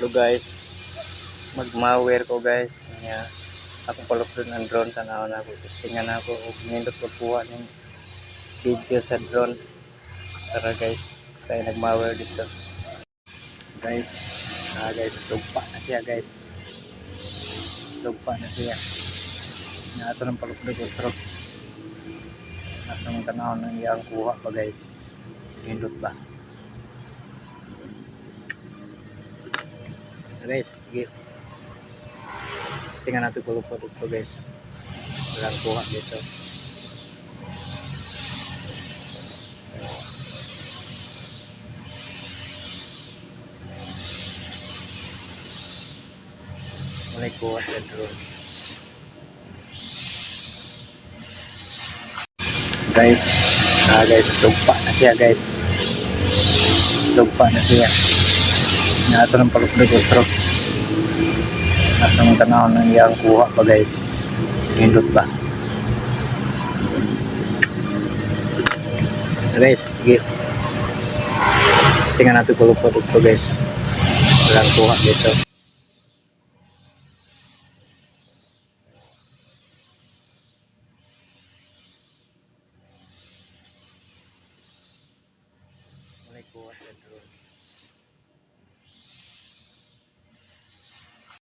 Hello guys, magmaware ko guys. Nga akong palupod ng drone, tanaw na ako. Tingnan na ako o nindot ko kuha ng video sa drone. Tara guys, tayo nagmaware dito. Guys, guys, lugpa na siya guys. Lugpa na siya. Nga ito ng palupod ko stroke. At ang tanaw ng iyang kuha pa guys. Nindot ba? Guys, sige. Tingnan natin kulupot ito guys. Walang kuha dito. Walang kuha dito. Guys, guys, lugpa na siya guys. Lugpa na siya. Nato ng palupod ko stroke. At ang tanaw ng iyang kuha pa guys. Nindot ba? Guys, sige. Tingnan natin kulupot ito guys. Walang kuha dito.